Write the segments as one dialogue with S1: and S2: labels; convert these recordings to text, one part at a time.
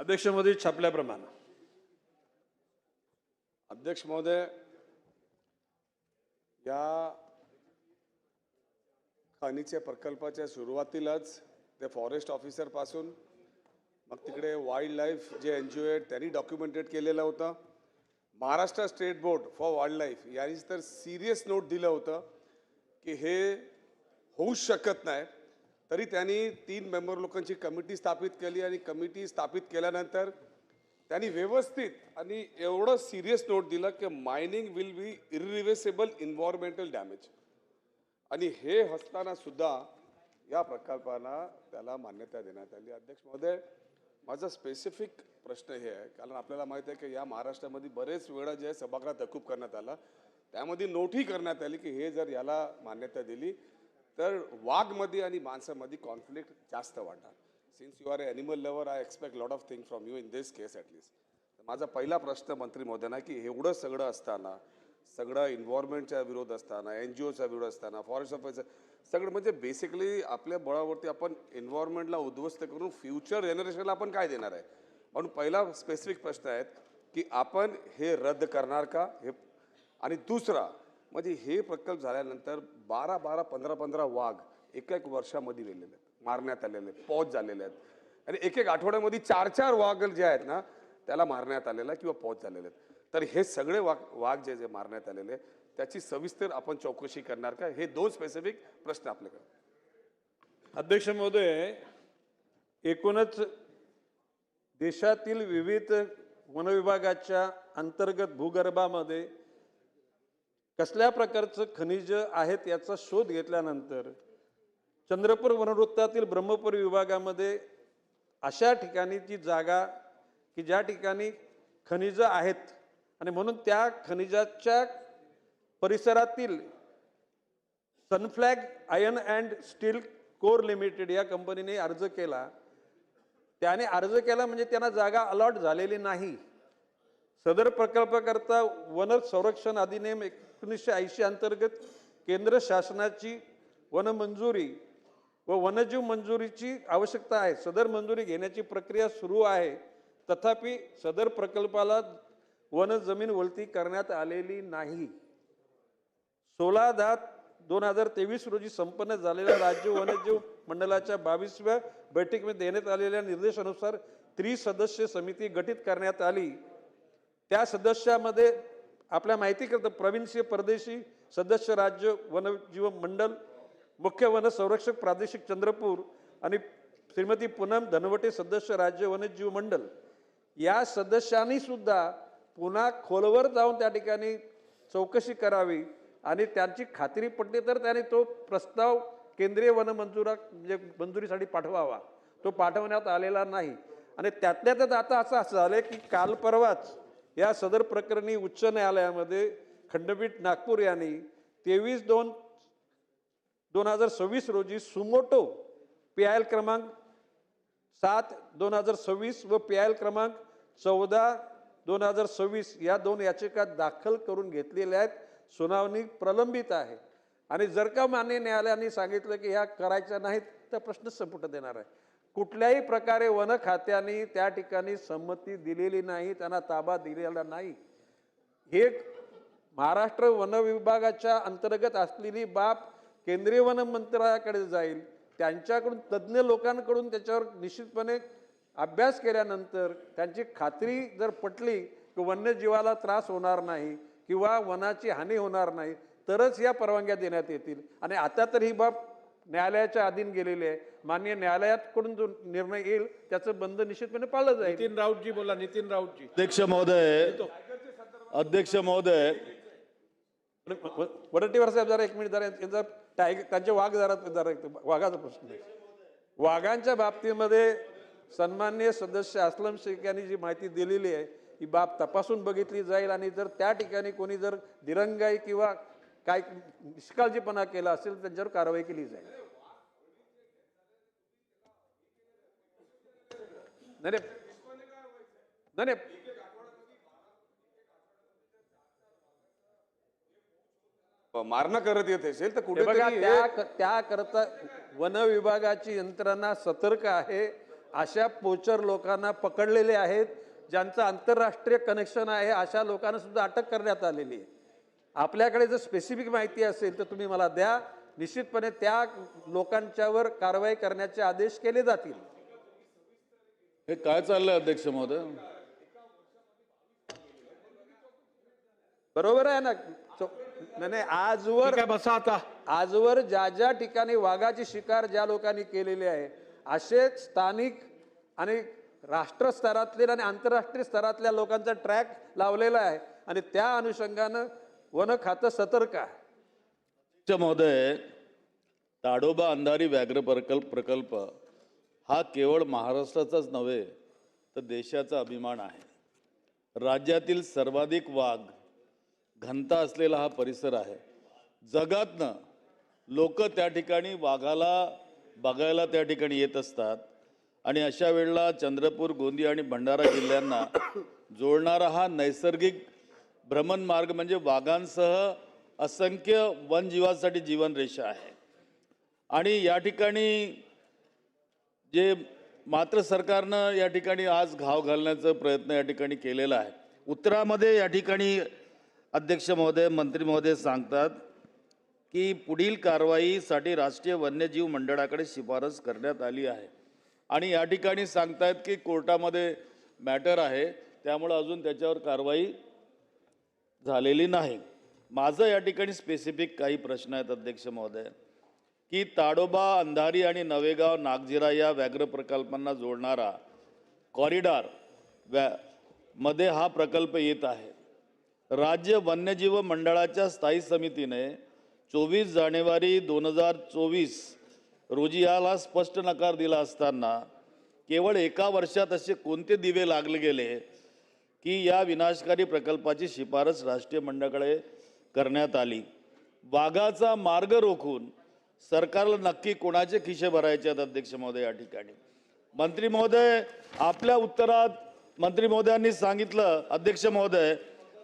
S1: अध्यक्ष महोदय छापल्याप्रमाणे.
S2: अध्यक्ष महोदय, या खाणीच्या प्रकल्पाच्या सुरुवातीलाच ते फॉरेस्ट ऑफिसर पासून मग तिकडे वाईल्ड लाईफ जे NGO आहेत त्यांनी डॉक्युमेंटेड केलेलं होतं. Maharashtra state board for wild life यांनीच तर सिरियस नोट दिलं होतं की हे होऊच शकत नाही. तरी त्यांनी 3 मेंबर लोकांची कमिटी स्थापित केली आणि कमिटी स्थापित केल्यानंतर त्यांनी व्यवस्थित आणि एवढं सिरियस नोट दिलं की mining will be irreversible environmental damage. आणि हे असताना सुद्धा या प्रकल्पाला त्याला मान्यता देण्यात आली. अध्यक्ष महोदय, माझा स्पेसिफिक प्रश्न हे आहे, कारण आपल्याला माहिती आहे की या महाराष्ट्रामध्ये बरेच वेळा जे सभागृहात तहकूब करण्यात आला त्यामध्ये नोटही करण्यात आली की हे जर याला मान्यता दिली तर वाघमध्ये आणि माणसामध्ये कॉन्फ्लिक्ट जास्त वाढणार. Since you are a animal lover, I expect lot of thing from you in this case at least. माझा पहिला प्रश्न मंत्री महोदयांना की एवढं सगळं असताना, सगळं एन्व्हायरमेंटचा विरोध असताना, NGOचा विरोध असताना, फॉरेस्ट ऑफिसर सगळं म्हणजे बेसिकली आपल्या बळावरती आपण एन्व्हायरमेंटला उद्ध्वस्त करून फ्युचर जनरेशनला आपण काय देणार आहे. म्हणून पहिला स्पेसिफिक प्रश्न आहे की आपण हे रद्द करणार का हे. आणि दुसरा म्हणजे हे प्रकल्प झाल्यानंतर 12-12, 15-15 वाघ एका वर्षामध्ये गेलेले आहेत, मारण्यात आलेले आहेत, पॉज झालेले आहेत. आणि एक आठवड्यामध्ये 4-4 वाघ जे आहेत ना त्याला मारण्यात आलेलं आहे किंवा पॉज झालेले आहेत. तर हे सगळे वाघ जे मारण्यात आलेले त्याची सविस्तर आपण चौकशी करणार का. हे 2 स्पेसिफिक प्रश्न आपल्याकडे.
S1: अध्यक्ष महोदय, एकूणच देशातील विविध वन विभागाच्या अंतर्गत भूगर्भामध्ये कसल्या प्रकारचं खनिज आहेत याचा शोध घेतल्यानंतर चंद्रपूर वनवृत्तातील ब्रह्मपुरी विभागामध्ये अशा ठिकाणीची जागा की ज्या ठिकाणी खनिज आहेत आणि म्हणून त्या खनिजाच्या परिसरातील Sunflag iron and steel core limited या कंपनीने अर्ज केला. त्याने अर्ज केला म्हणजे त्यांना जागा अलॉट झालेली नाही. सदर प्रकल्पाकरता वन संरक्षण अधिनियम 1980 अंतर्गत केंद्र शासनाची वन मंजुरी व वन्यजीव मंजुरीची आवश्यकता आहे. सदर मंजुरी घेण्याची प्रक्रिया सुरू आहे. तथापि सदर प्रकल्पाला वन जमीन वळती करण्यात आलेली नाही. 16/10/2023 रोजी संपन्न झालेल्या राज्य वन्यजीव मंडळाच्या 22व्या बैठकीमध्ये देण्यात आलेल्या निर्देशानुसार त्रिसदस्य समिती गठीत करण्यात आली. त्या सदस्यामध्ये आपल्या माहिती करता प्रविन्सीय परदेशी सदस्य राज्य वनजीव मंडळ, मुख्य वन संरक्षक प्रादेशिक चंद्रपूर आणि श्रीमती पूनम धनवटे सदस्य राज्य वन्यजीव मंडळ. या सदस्यांनी सुद्धा पुन्हा खोलवर जाऊन त्या ठिकाणी चौकशी करावी आणि त्यांची खात्री पटली तर त्याने तो प्रस्ताव केंद्रीय वन म्हणजे मंजुरीसाठी पाठवावा. तो पाठवण्यात आलेला नाही. आणि त्यातल्या त्यात आता असं झालं की काल परवाच या सदर प्रकरणी उच्च न्यायालयामध्ये खंडपीठ नागपूर यांनी 23/2/2026 रोजी सुमोटो PIL क्रमांक 7/2026 व PIL क्रमांक 14/2026 या 2 याचिका दाखल करून घेतलेल्या आहेत. सुनावणी प्रलंबित आहे. आणि जर का मान्य न्यायालयाने सांगितलं की ह्या करायच्या नाहीत तर प्रश्न संपुट देणार आहे. कुठल्याही प्रकारे वन खात्याने त्या ठिकाणी संमती दिलेली नाही, त्यांना ताबा दिलेला नाही. हे महाराष्ट्र वन विभागाच्या अंतर्गत असलेली बाब केंद्रीय वन मंत्रालयाकडे जाईल. त्यांच्याकडून तज्ज्ञ लोकांकडून त्याच्यावर निश्चितपणे अभ्यास केल्यानंतर त्यांची खात्री जर पटली की वन्यजीवाला त्रास होणार नाही किंवा वनाची हानी होणार नाही तरच या परवानग्या देण्यात येतील. आणि आता तर ही बाब न्यायालयाच्या अधीन गेलेली आहे. माननीय न्यायालयाकडून जो निर्णय येईल त्याचं बंद निश्चितपणे पाळलं जाईल.
S3: नितीन राऊतजी बोला. नितीन राऊतजी.
S4: अध्यक्ष महोदय,
S1: वडट्टीवार साहेब जरा 1 मिनिट जरा त्यांचे वाघ जरा वाघाचा प्रश्न आहे. वाघांच्या बाबतीमध्ये सन्माननीय सदस्य अस्लम शेख यांनी जी माहिती दिलेली आहे ही बाब तपासून बघितली जाईल आणि जर त्या ठिकाणी कोणी जर दिरंगाई किंवा काय निष्काळजीपणा केला असेल त्यांच्यावर कारवाई केली जाईल. नाही
S2: मारणं करत येत असेल तर कुठे
S1: त्याकरता वन विभागाची यंत्रणा सतर्क आहे अशा पोचर लोकांना पकडलेले आहेत, ज्यांचं आंतरराष्ट्रीय कनेक्शन आहे, अशा लोकांना सुद्धा अटक करण्यात आलेली आहे. आपल्याकडे जर स्पेसिफिक माहिती असेल तर तुम्ही मला द्या, निश्चितपणे त्या लोकांच्यावर कारवाई करण्याचे आदेश केले जातील.
S4: हे काय चाललंय अध्यक्ष महोदय?
S1: बरोबर आहे ना? नाही, आजवर
S3: ठीक आहे, बसा आता.
S1: आजवर ज्या ज्या ठिकाणी वाघाची शिकार ज्या लोकांनी केलेली आहे, असे स्थानिक आणि राष्ट्र स्तरातले आणि आंतरराष्ट्रीय स्तरातल्या लोकांचा ट्रॅक लावलेला आहे आणि त्या अनुषंगानं वन खातं सतर्क आहे.
S4: अध्यक्ष महोदय, ताडोबा अंधारी व्याघ्र प्रकल्प हा केवळ महाराष्ट्राचाच नव्हे तर देशाचा अभिमान आहे. राज्यातील सर्वाधिक वाघ घनता असलेला हा परिसर आहे. जगातनं लोक त्या ठिकाणी वाघाला बघायला त्या ठिकाणी येत असतात आणि अशा वेळेला चंद्रपूर, गोंदिया आणि भंडारा जिल्ह्यांना जोडणारा हा नैसर्गिक भ्रमण मार्ग म्हणजे वाघांसह असंख्य वनजीवांसाठी जीवनरेषा आहे. आणि या ठिकाणी जे मात्र सरकारनं या ठिकाणी आज घाव घालण्याचा प्रयत्न या ठिकाणी केलेला आहे. उत्तरामध्ये या ठिकाणी अध्यक्ष महोदय, मंत्री महोदय सांगतात की पुढील कारवाईसाठी राष्ट्रीय वन्यजीव मंडळाकडे शिफारस करण्यात आली आहे आणि या ठिकाणी सांगतायत की कोर्टामध्ये मॅटर आहे, त्यामुळे अजून त्याच्यावर कारवाई झालेली नाही. माझं या ठिकाणी स्पेसिफिक काही प्रश्न आहेत अध्यक्ष महोदय, की ताडोबा, अंधारी आणि नवेगाव, नागझिरा या व्याघ्र प्रकल्पांना जोडणारा कॉरिडॉर मध्ये हा प्रकल्प येत आहे. राज्य वन्यजीव मंडळाच्या स्थायी समितीने 24 जानेवारी 2024 रोजी याला स्पष्ट नकार दिला असताना केवळ एका वर्षात असे कोणते दिवे लागले गेले की या विनाशकारी प्रकल्पाची शिफारस राष्ट्रीय मंडळाकडे करण्यात आली? वाघाचा मार्ग रोखून सरकारला नक्की कोणाचे खिसे भरायचे आहेत अध्यक्ष महोदय? या ठिकाणी मंत्री महोदय आपल्या उत्तरात मंत्री महोदयांनी सांगितलं अध्यक्ष महोदय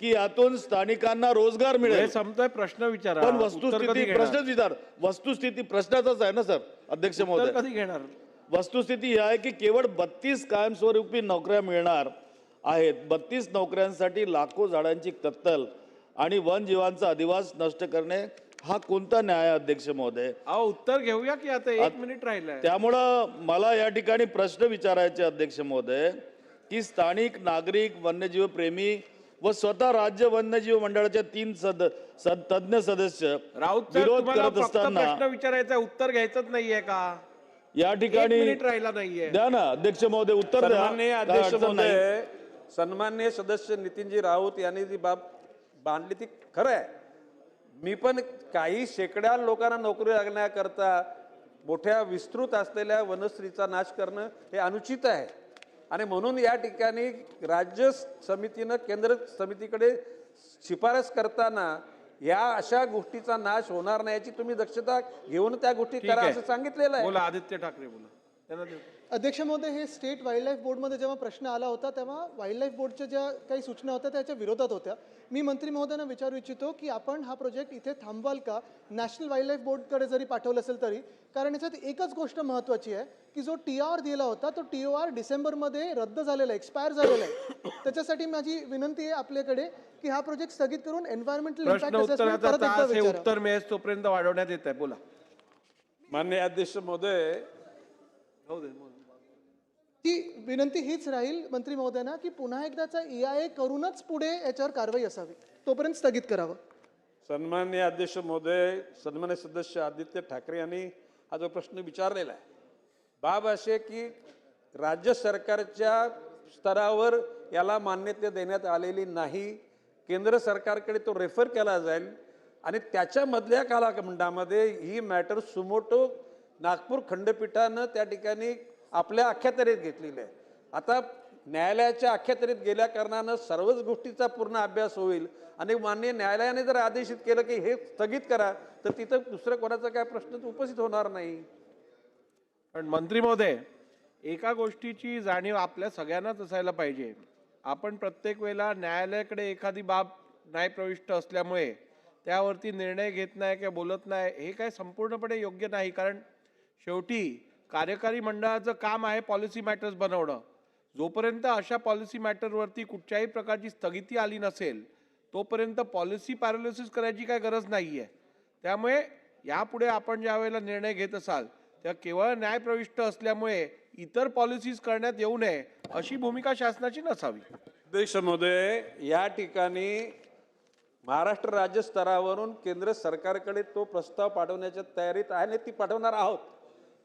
S4: की यातून स्थानिकांना रोजगार मिळेल.
S3: संपतोय, प्रश्न विचारा.
S4: पण
S3: उत्तर कधी
S4: वस्तुस्थिती
S3: घेणार?
S4: प्रश्नच विचार, वस्तुस्थिती प्रश्नाचाच आहे ना सर अध्यक्ष
S3: उत्तर
S4: महोदय.
S3: कधी घेणार?
S4: वस्तुस्थिती ही आहे की केवळ 32 कायमस्वरूपी नोकऱ्या मिळणार आहेत. 32 नोकऱ्यांसाठी लाखो झाडांची कत्तल आणि वनजीवांचा अधिवास नष्ट करणे हा कोणता न्याय आहे अध्यक्ष महोदय?
S3: अहो, उत्तर घेऊया की आता 1 मिनिट राहिलंय.
S4: त्यामुळं मला या ठिकाणी प्रश्न विचारायचे अध्यक्ष महोदय की स्थानिक नागरिक, वन्यजीव प्रेमी व स्वतः राज्य वन्यजीव मंडळाचे 3 तज्ञ सदस्य
S3: राऊत साहेब,
S4: विरोध
S3: तुम्हाला
S4: करत
S3: फक्त
S4: असताना
S3: प्रश्न विचारायचा, उत्तर घ्यायचंच नाहीये का?
S4: या
S3: 1
S4: ठिकाणी
S3: मिनिट राहिला नाहीये.
S4: द्या ना अध्यक्ष महोदय, उत्तर द्या.
S1: सन्माननीय
S4: काय
S1: अध्यक्ष
S4: अडचण नाही.
S1: महोदय, सन्माननीय सदस्य नितीनजी राऊत यांनी जी बाब मांडली ती खरं आहे. मी पण काही शेकड्या लोकांना नोकरी लागण्याकरता मोठ्या विस्तृत असलेल्या वनश्रीचा नाश करणं हे अनुचित आहे आणि म्हणून या ठिकाणी राज्य समितीनं केंद्र समितीकडे शिफारस करताना या अशा गोष्टीचा नाश होणार नाही याची तुम्ही दक्षता घेऊन त्या गोष्टी
S3: ठीक
S1: करा
S3: आहे.
S1: असं सांगितलेलं आहे.
S3: बोला, आदित्य ठाकरे बोला. त्यांना देऊ.
S5: अध्यक्ष महोदय, हे स्टेट वाईल्ड लाईफ बोर्डमध्ये जेव्हा प्रश्न आला होता तेव्हा वाईल्ड लाईफ बोर्डच्या ज्या काही सूचना होत्या त्याच्या विरोधात होत्या. मी मंत्री महोदयांना विचारू इच्छितो की आपण हा प्रोजेक्ट इथे थांबवाल का, नॅशनल वाईल्ड लाईफ बोर्डकडे जरी पाठवलं असेल तरी? कारण याच्यात एकच गोष्ट महत्त्वाची आहे की जो TOR दिला होता तो TOR डिसेंबरमध्ये रद्द झालेला आहे, एक्सपायर झालेला आहे. त्याच्यासाठी माझी विनंती आहे आपल्याकडे की हा प्रोजेक्ट स्थगित करून एन्व्हायरमेंटल
S3: प्रश्न
S5: इम्पॅक्ट असेसमेंट
S3: उत्तराचा
S5: परत एकदा
S3: तास हे
S5: विचारा.
S3: उत्तर मिळेल तोपर्यंत वाढवण्यात येत आहे. बोला.
S1: माननीय अध्यक्ष महोदय,
S3: हो दे.
S5: ती विनंती हीच राहील मंत्री महोदयांना की पुन्हा एकदाचा EIA करूनच पुढे याच्यावर कारवाई असावी, तोपर्यंत स्थगित करावं.
S1: सन्माननीय अध्यक्ष महोदय, सन्मान्य सदस्य आदित्य ठाकरे यांनी हा जो प्रश्न विचारलेला आहे, बाब असे की राज्य सरकारच्या स्तरावर याला मान्यता देण्यात आलेली नाही. केंद्र सरकारकडे तो रेफर केला जाईल आणि त्याच्यामधल्या कालखंडामध्ये ही मॅटर सुमोटो नागपूर खंडपीठानं त्या ठिकाणी आपल्या अख्यातरीत घेतलेली आहे. आता न्यायालयाच्या अख्यातरीत गेल्या कारणानं सर्वच गोष्टीचा पूर्ण अभ्यास होईल आणि माननीय न्यायालयाने जर आदेशित केलं की हे स्थगित करा तर तिथं दुसरं कोणाचा काय प्रश्न उपस्थित होणार नाही.
S3: पण मंत्री महोदय, एका गोष्टीची जाणीव आपल्या सगळ्यांनाच असायला पाहिजे. आपण प्रत्येक वेळेला न्यायालयाकडे एखादी बाब न्यायप्रविष्ट असल्यामुळे त्यावरती निर्णय घेत नाही किंवा बोलत नाही, हे काय संपूर्णपणे योग्य नाही. कारण शेवटी कार्यकारी मंडळाचं काम आहे पॉलिसी मॅटर्स बनवणं. जोपर्यंत अशा पॉलिसी मॅटरवरती कुठच्याही प्रकारची स्थगिती आली नसेल तोपर्यंत पॉलिसी पॅरालिसिस करायची काय गरज नाही आहे. त्यामुळे यापुढे आपण ज्या वेळेला निर्णय घेत असाल तेव्हा केवळ न्यायप्रविष्ट असल्यामुळे इतर पॉलिसीज करण्यात येऊ नये अशी भूमिका शासनाची नसावी.
S1: अध्यक्ष महोदय, या ठिकाणी महाराष्ट्र राज्य स्तरावरून केंद्र सरकारकडे तो प्रस्ताव पाठवण्याच्या तयारीत आहे आणि ती पाठवणार आहोत.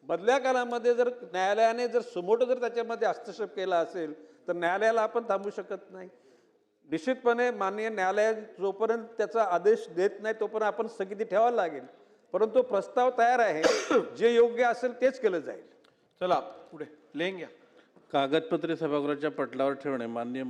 S1: मधल्या काळामध्ये जर न्यायालयाने जर सुमोटो जर त्याच्यामध्ये हस्तक्षेप केला असेल तर न्यायालयाला आपण थांबवू शकत नाही. निश्चितपणे माननीय न्यायालय जोपर्यंत त्याचा आदेश देत नाही तोपर्यंत आपण स्थगिती ठेवायला लागेल. परंतु प्रस्ताव तयार आहे, जे योग्य असेल तेच केलं जाईल.
S3: चला पुढे लेंग या.
S4: कागदपत्रे सभागृहाच्या पटलावर ठेवणे. माननीय